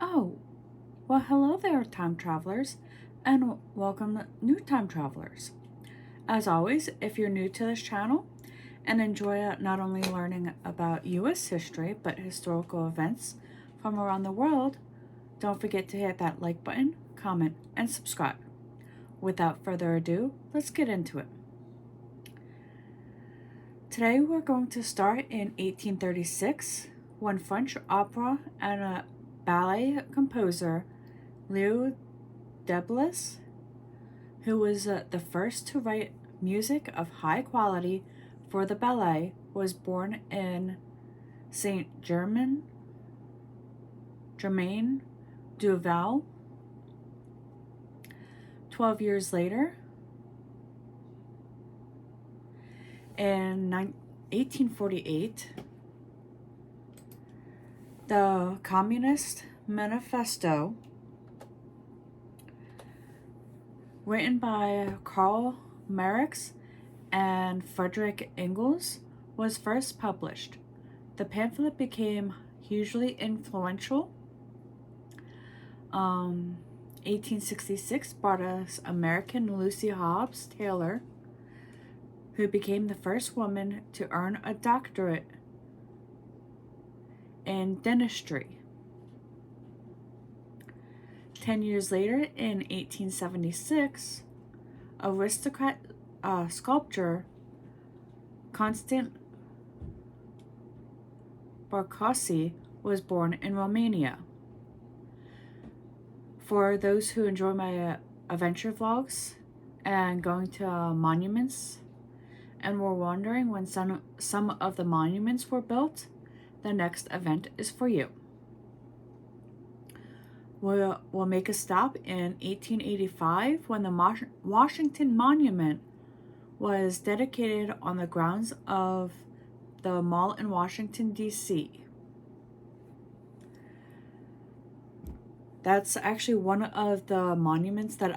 Oh, well, hello there, time travelers, and welcome, new time travelers. As always, if you're new to this channel and enjoy not only learning about U.S. history but historical events from around the world, don't forget to hit that like button, comment, and subscribe. Without further ado, let's get into it. Today we're going to start in 1836 when French opera and a ballet composer Leo Deblez, who was the first to write music of high quality for the ballet, was born in Saint Germain du Val. 12 years later, in 1848, the Communist Manifesto, written by Karl Marx and Frederick Engels, was first published. The pamphlet became hugely influential. 1866 brought us American Lucy Hobbs Taylor, who became the first woman to earn a doctorate in dentistry. 10 years later, in 1876, aristocrat sculptor Constant Barcossi was born in Romania. For those who enjoy my adventure vlogs and going to monuments and were wondering when some of the monuments were built, the next event is for you. We'll make a stop in 1885 when the Washington Monument was dedicated on the grounds of the mall in Washington, D.C. That's actually one of the monuments that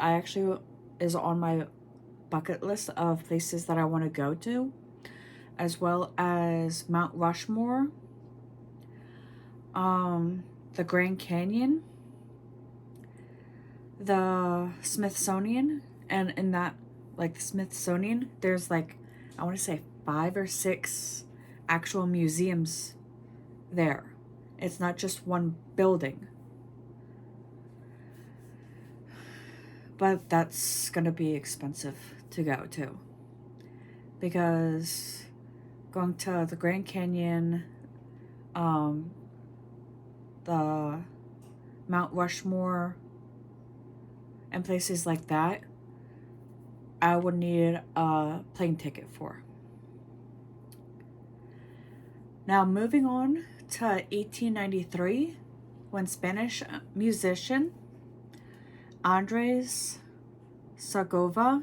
is on my bucket list of places that I want to go to, as well as Mount Rushmore, the Grand Canyon, the Smithsonian, and in that, like the Smithsonian, there's I want to say 5 or 6 actual museums there. It's not just one building. But that's going to be expensive to go to, because going to the Grand Canyon, the Mount Rushmore, and places like that, I would need a plane ticket for. Now moving on to 1893, when Spanish musician Andres Segovia,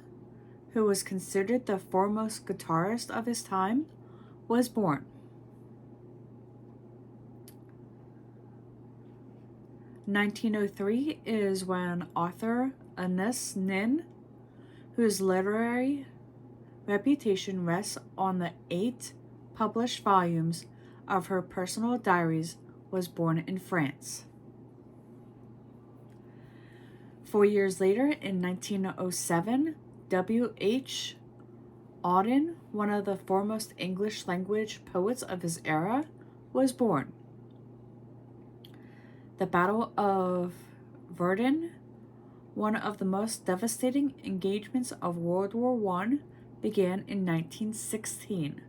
who was considered the foremost guitarist of his time, was born. 1903 is when author Anais Nin, whose literary reputation rests on the 8 published volumes of her personal diaries, was born in France. 4 years later, in 1907, W.H. Auden, one of the foremost English language poets of his era, was born. The Battle of Verdun, one of the most devastating engagements of World War I, began in 1916.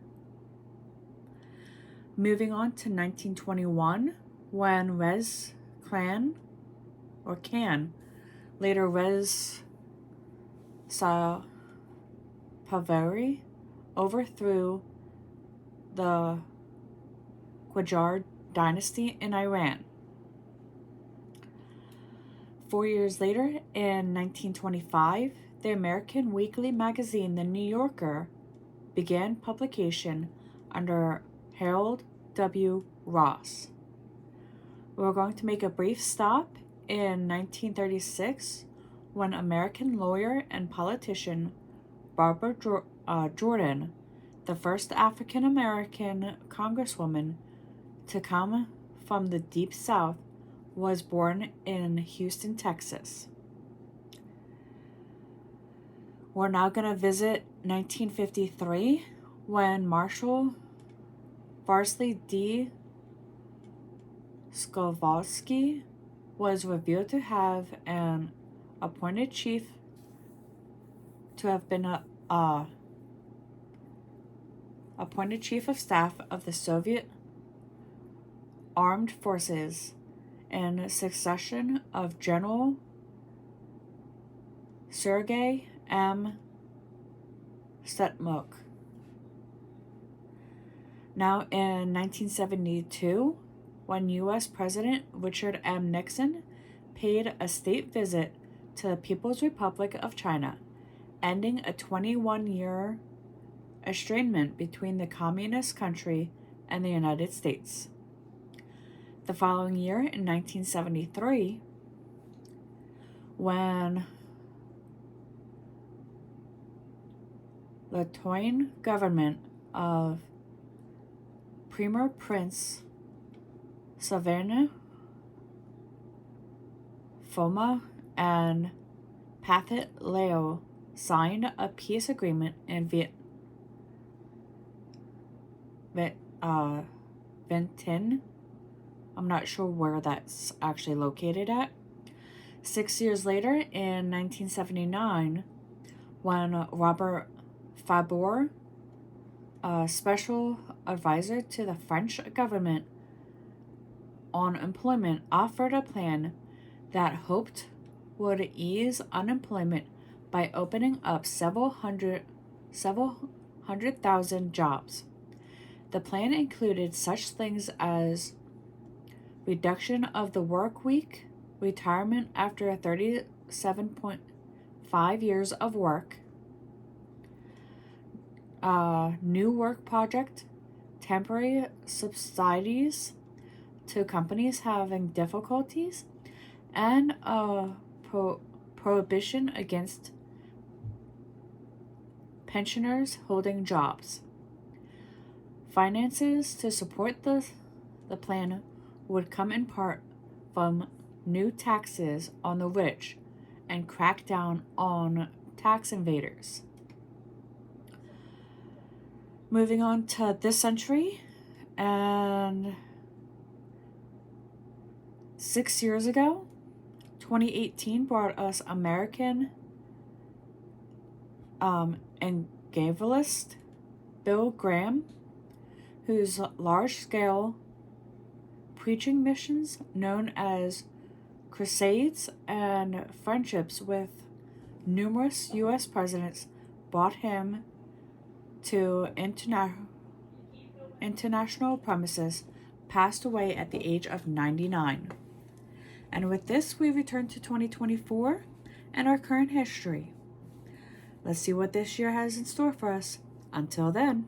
Moving on to 1921, when Rez Can, later Rez Pahlavi, overthrew the Qajar dynasty in Iran. 4 years later, in 1925, the American weekly magazine The New Yorker began publication under Harold W. Ross. We're going to make a brief stop in 1936 when American lawyer and politician Barbara Jordan, the first African-American congresswoman to come from the Deep South, was born in Houston, Texas. We're now going to visit 1953 when Marshal Varsley D. Skolvosky was revealed to have an appointed chief to have been appointed chief of staff of the Soviet Armed Forces in succession of General Sergei M. Stetmuk. Now in 1972, when U.S. President Richard M. Nixon paid a state visit to the People's Republic of China, ending a 21-year estrangement between the communist country and the United States. The following year, in 1973, when the Toyin government of Premier Prince Savarna Phoma and Pathet Lao signed a peace agreement in Vientiane. I'm not sure where that's actually located at. 6 years later, in 1979, when Robert Fabre, a special advisor to the French government on employment, offered a plan that hoped would ease unemployment by opening up several hundred thousand jobs. The plan included such things as reduction of the work week, retirement after 37.5 years of work, new work project, temporary subsidies to companies having difficulties, and a prohibition against pensioners holding jobs. Finances to support the plan would come in part from new taxes on the rich and crack down on tax evaders. Moving on to this century, and 6 years ago, 2018 brought us American evangelist Bill Graham, whose large-scale preaching missions, known as crusades and friendships with numerous U.S. presidents, brought him to international premises, passed away at the age of 99. And with this, we return to 2024 and our current history. Let's see what this year has in store for us. Until then.